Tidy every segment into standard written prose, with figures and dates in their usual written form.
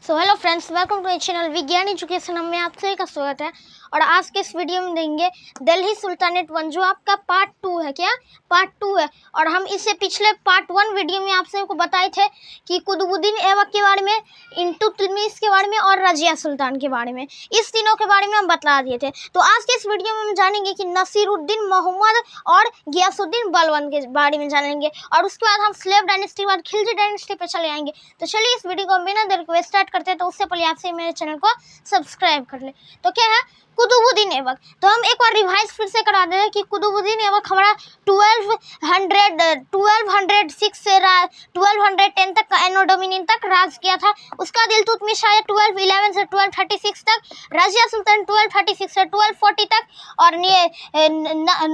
So hello friends, welcome to channel Vigyan education में आप सभी का स्वागत है। और आज के इस वीडियो में देंगे दिल्ली सुल्तानेट 1, जो आपका पार्ट 2 है। क्या पार्ट 2 है। और हम इससे पिछले पार्ट 1 वीडियो में आप सबको बताए थे कि कुतुबुद्दीन ऐबक के बारे में, इल्तुतमिश के बारे में और रजिया सुल्तान के बारे में, इस तीनों के बारे में हम बता दिए थे। तो आज के इस वीडियो में हम जानेंगे कि नसीरुद्दीन मोहम्मद और गियासुद्दीन बलबन के बारे में जानेंगे। और उसके बाद हम स्लेव डायनेस्टी के बाद खिलजी डायनेस्टी पे चले आएंगे। तो चलिए इस वीडियो को बिना देर को स्टार्ट करते हैं। तो उससे पहले आपसे मेरे चैनल को सब्सक्राइब कर ले। तो क्या है कुतुबुद्दीन ऐबक। तो हम एक बार रिवाइज फिर से करा दें कि कुतुबुद्दीन ऐबक हमारा 1206 से 1210 तक का एनो डोमिनियन तक राज किया था। उसका इल्तुतमिश आया 1211 से 1236 तक, रजिया सुल्तान 1236 से 1240 तक, और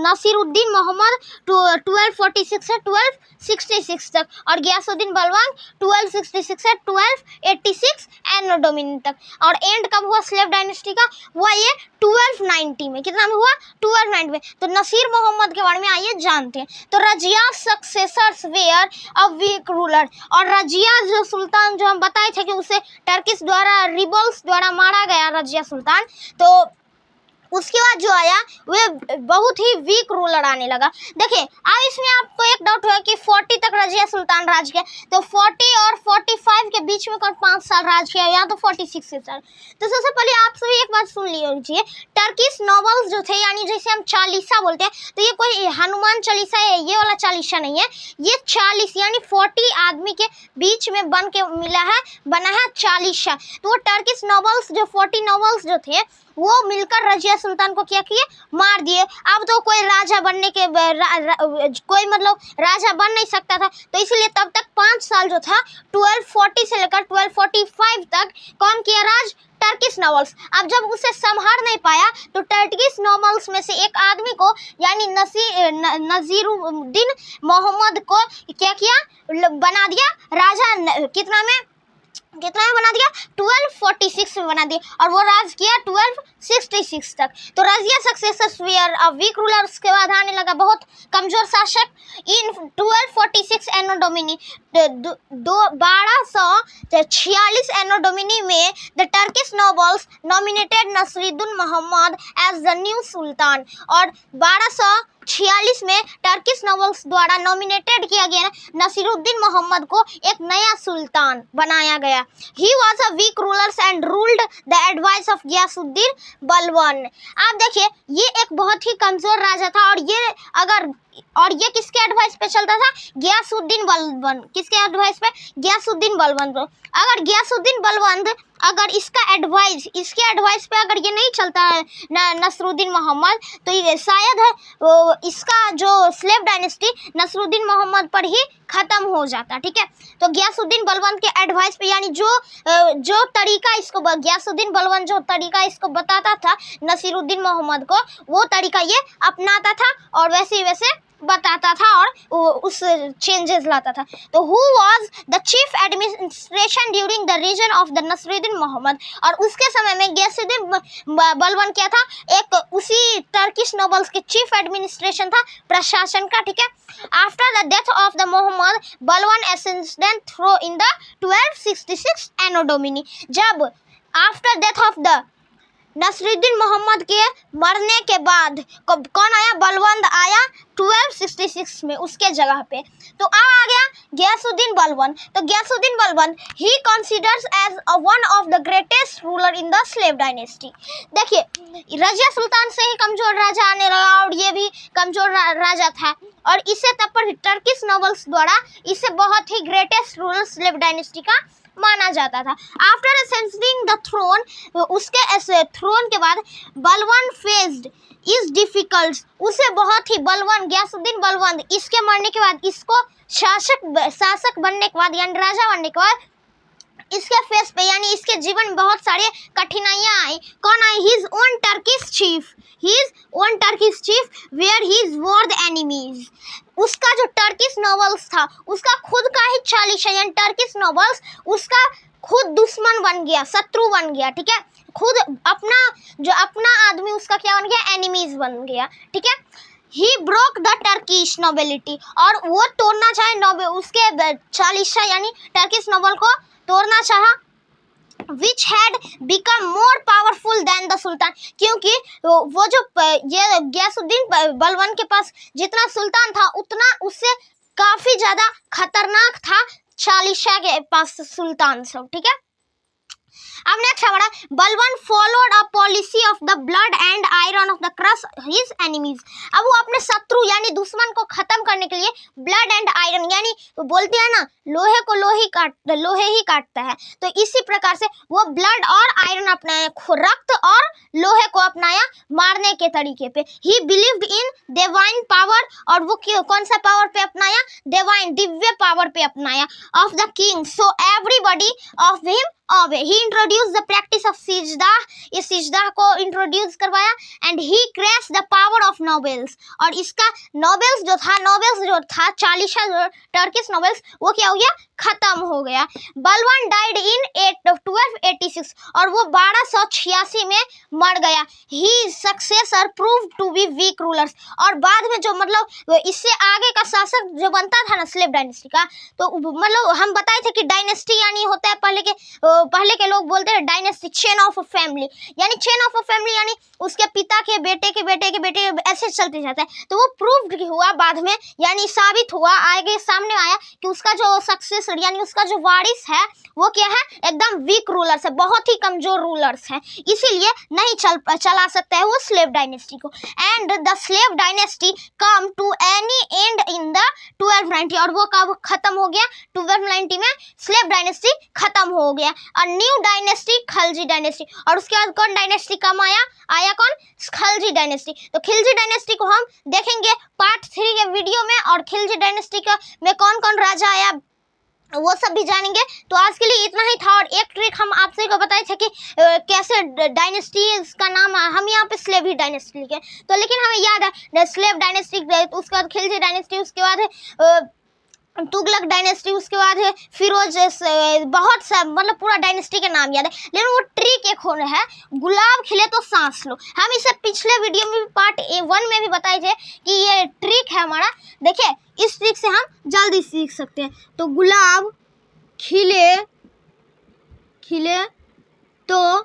नसीरुद्दीन मोहम्मद 1246 से 1266 तक, और गियासुद्दीन बलबन 1266 से 1286 एनो डोमिनियन तक। और एंड कब हुआ स्लेव डायनेस्टी का? हुआ ये 1290 में। कितना में हुआ? 1290 में। तो नसीर मोहम्मद के बारे में आइए जानते हैं। तो Razia successors were a weak ruler. और रजिया जो सुल्तान, जो हम बताए थे कि उसे टर्किश द्वारा, रिबल्स द्वारा मारा गया रजिया सुल्तान, तो उसके बाद जो आया वे बहुत ही वीक रूलर आने लगा। देखिए अब इसमें आपको एक डाउट हुआ कि 40 तक रजिया सुल्तान राज किया, तो 40 और 45 के बीच में कौन 5 साल राज किया, यहाँ तो 46 साल। तो सबसे पहले आप सभी एक बात सुन लीजिए, टर्किश नॉवेल्स जो थे, यानी जैसे हम चालीसा बोलते हैं, तो ये कोई हनुमान चालीसा है, ये वाला चालीसा नहीं है, ये 40 यानी 40 आदमी के बीच में बन के बना है चालीसा। तो वो टर्किश नॉवेल्स जो 40 नॉवेल्स जो थे वो मिलकर रजिया सुल्तान को क्या किए? मार दिए। अब तो कोई राजा बनने के कोई मतलब राजा बन नहीं सकता था, तो इसलिए तब तक 5 साल जो था 1240 से लेकर 1245 तक कौन किया राज? Turkish novels. अब जब उसे संभाल नहीं पाया तो टर्किश नॉवेल्स में से एक आदमी को, यानी नसीरुद्दीन मोहम्मद को क्या किया? बना दिया राजा। कितना में बना दिया? 1246 में बना दिया, और वो राज किया 1266 तक। तो Razia successors were a weak rulers के बाद आने लगा बहुत कमजोर शासक। In 1246 Anno Domini 1246 Anno Domini में the Turkish nobles nominated Nasiruddin Mohammad as the new sultan. और 1246 में टर्किश नॉवेल्स द्वारा नॉमिनेटेड किया गया नसीरुद्दीन मोहम्मद को एक नया सुल्तान बनाया गया। He was a weak ruler and ruled the advice of Ghiyasuddin Balban. आप देखिए ये एक बहुत ही कमजोर राजा था, और ये किसके एडवाइस पे चलता था? गियासुद्दीन बलबन। किसके एडवाइस पे? गियासुद्दीन बलबन पे। अगर गियासुद्दीन बलबन अगर इसके एडवाइस पे अगर ये नहीं चलता है नसरुद्दीन मोहम्मद, तो ये शायद है इसका जो स्लेव डायनेस्टी नसरुद्दीन मोहम्मद पर ही खत्म हो जाता। ठीक है, तो गियासुद्दीन बलबन के एडवाइस पे, यानी जो तरीका इसको गियासुद्दीन बलबन जो तरीका इसको बताता था नसीरुद्दीन मोहम्मद को, वो तरीका ये अपनाता था और वैसे ही वैसे बताता था और उस चेंजेस लाता था। तो who was the chief administration during the reign of the Nasruddin Mohammad. और उसके समय में गियासुद्दीन बलबन क्या था? एक उसी टर्किश नॉवेल्स के चीफ एडमिनिस्ट्रेशन था, प्रशासन का। ठीक है, after the death of the Mohammad Balban ascendant throw in the 1266 Anno Domini. जब after death of the Nasruddin Mohammad के मरने के बाद कौन आया? बलबन आया 1266 में उसके जगह पे। तो अब आ गया गियासुद्दीन बलबन। तो गियासुद्दीन बलबन ही considers as one of the greatest ruler in the slave dynasty. देखिए रजिया सुल्तान से ही कमजोर राजा आने लगा, और ये भी कमजोर राजा था, और इसे तब पर टर्किश नॉवेल्स द्वारा इसे बहुत ही ग्रेटेस्ट रूलर स्लेव डायनेस्टी का माना जाता था। आफ्टर असेंडिंग द थ्रोन, उसके थ्रोन के बाद बलबन फेस्ड इज डिफिकल्ट। उसे बहुत ही गियासुद्दीन बलबन इसके मरने के बाद, इसको शासक बनने के बाद, यानी राजा बनने के बाद इसके फेस पे, यानी इसके जीवन में बहुत सारे कठिनाइयाँ आई। कौन आई? His own Turkish chief were his war the enemies. उसका जो टर्किश नॉवेल्स था उसका खुद का ही चालीसा, यानी टर्किश नॉवेल्स उसका खुद दुश्मन बन गया, शत्रु बन गया। ठीक है, खुद अपना आदमी उसका क्या बन गया? एनिमीज बन गया। ठीक है, he broke the Turkish nobility. और वो तोड़ना चाहे उसके चालीसा यानी टर्किश नोबल को तोड़ना चाहा, which had become more powerful than the sultan, क्योंकि वो जो ये गयासुद्दीन बलवान के पास जितना सुल्तान था उतना उससे काफी ज्यादा खतरनाक था चालीसा के पास सुल्तान सब। ठीक है, अब नेक्स्ट हमारा बलवान followed a policy of the blood and iron of the crush his enemies. अब वो अपने शत्रु यानी दुश्मन को खत्म करने के लिए ब्लड एंड आयरन यानी बोलते हैं ना लोहे को लोहे ही काटता है, तो इसी प्रकार से वो ब्लड और आयरन अपनाया, रक्त और लोहे को अपनाया मारने के तरीके पे। ही बिलीव्ड इन डिवाइन पावर, और वो कौन सा पावर पे अपनाया? डिवाइन दिव्य पावर पे अपनाया of the king, so everybody of him away. He introduce the practice of सिजदा, ये सिजदा को इंट्रोड्यूस करवाया। And he crash the power of nobles, और इसका नोबेल्स जो था चालीसा जो टर्किश नोबेल्स वो क्या हो गया? खत्म हो गया। बलवान डाइड इन 1286, और वो 1286 में मर गया। He successor prove to be weak rulers, और बाद में जो मतलब इससे आगे का शासक जो बनता था ना स्लेव डायनेस्टी का, तो मतलब हम बताए थे कि डायनेस्टी यानी होता है पहले के लोग बोलते हैं डायनेस्टी चेन ऑफ फैमिली, यानी चेन ऑफ फैमिली यानी उसके पिता के बेटे के बेटे के बेटे ऐसे चलते जाता है। तो वो प्रूव्ड हुआ बाद में, यानी साबित हुआ, आगे सामने आया कि उसका जो सक्सेसर यानी उसका जो वारिस है वो क्या है? एकदम वीक रूलर्स है, बहुत ही कमजोर रूलर्स है, इसीलिए नहीं चला सकता है वो स्लेव डायनेस्टी को। And the slave dynasty come to an end in the 1290, और वो कब खत्म हो गया? 1290 में स्लेव डायनेस्टी खत्म हो गया। और न्यू डायनेस्टी खिलजी डायनेस्टी, और उसके बाद कौन डायनेस्टी कम आया कौन? खिलजी डायनेस्टी। तो खिलजी डायनेस्टी को हम देखेंगे पार्ट 3 के वीडियो में, और खिलजी डायनेस्टी का में कौन कौन राजा आया वो सब भी जानेंगे। तो आज के लिए इतना ही था, और एक ट्रिक हम आपसे को बताए थे कि कैसे डायनेस्टी का नाम हम यहाँ पे स्लेव ही डायनेस्टी लिखे, तो लेकिन हमें याद है स्लेव डायनेस्टी, उसके बाद खिलजी डायनेस्टी, उसके बाद तुगलक डायनेस्टी, उसके बाद है फिरोज, बहुत सा मतलब पूरा डायनेस्टी के नाम याद है, लेकिन वो ट्रिक एक हो है गुलाब खिले तो सांस लो। हम इसे पिछले वीडियो में भी पार्ट 1 में भी बताए थे कि ये ट्रिक है हमारा। देखिए इस ट्रिक से हम जल्दी सीख सकते हैं। तो गुलाब खिले तो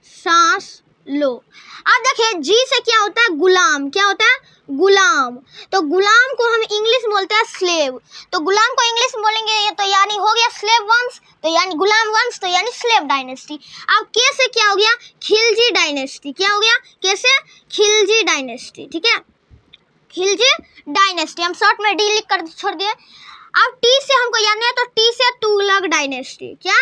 सांस लो। अब देखिए जी से क्या होता है? गुलाम। क्या होता है? गुलाम। तो गुलाम को हम इंग्लिश में बोलते हैं स्लेव, तो गुलाम को इंग्लिश में बोलेंगे ये तो यानी हो गया स्लेव वंश, तो यानी गुलाम वंश, तो यानी स्लेव डायनेस्टी। अब के से क्या हो गया? खिलजी डायनेस्टी। क्या हो गया? कैसे? खिलजी डायनेस्टी। ठीक है, खिलजी डायनेस्टी हम शॉर्ट में डी लिख कर छोड़ दिए। अब टी से हमको याद नहीं है, तो टी से तुगलक डायनेस्टी। क्या?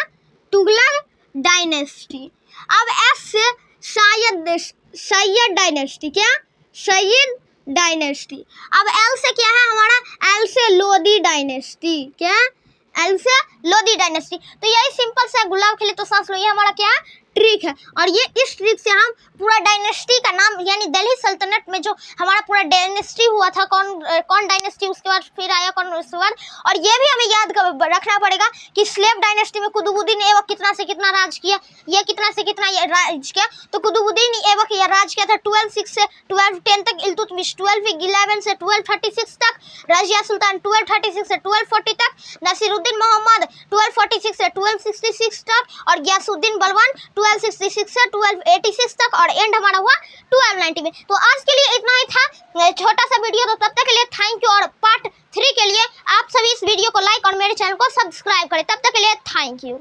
तुगलक डायनेस्टी। अब एस से सैयद डायनेस्टी। क्या? सैयद डायनेस्टी। अब एल से क्या है हमारा? एल से लोदी डायनेस्टी। क्या? एल से लोदी डायनेस्टी। तो यही सिंपल सा गुलाब खिले तो सांस लो, ये हमारा क्या है? ट्रिक है। और ये इस ट्रिक से हम पूरा डायनेस्टी का नाम यानी दिल्ली सल्तनत में जो हमारा पूरा डायनेस्टी हुआ था, कौन डायनेस्टी, उसके बाद फिर आया कौन उसके बाद। और ये भी हमें याद रखना पड़ेगा कि स्लेव डायनेस्टी में कुतुबुद्दीन ऐबक कितना से कितना राज किया, ये कितना से कितना राज किया। तो कुतुबुद्दीन ऐबक ये राज किया था 1206 से 1210 तक, इल्तुतमिश 1211 से 1236 तक, रजिया सुल्तान 1236 से 1240 तक, नसीरुद्दीन मोहम्मद 1246 से 1266 तक, और गयासुद्दीन बलवान 1266 से 1286 तक, और एंड हमारा हुआ 1290 में। तो आज के लिए इतना ही था, छोटा सा वीडियो, तो तब तक के लिए थैंक यू। और पार्ट 3 के लिए आप सभी इस वीडियो को लाइक और मेरे चैनल को सब्सक्राइब करें। तब तक के लिए थैंक यू।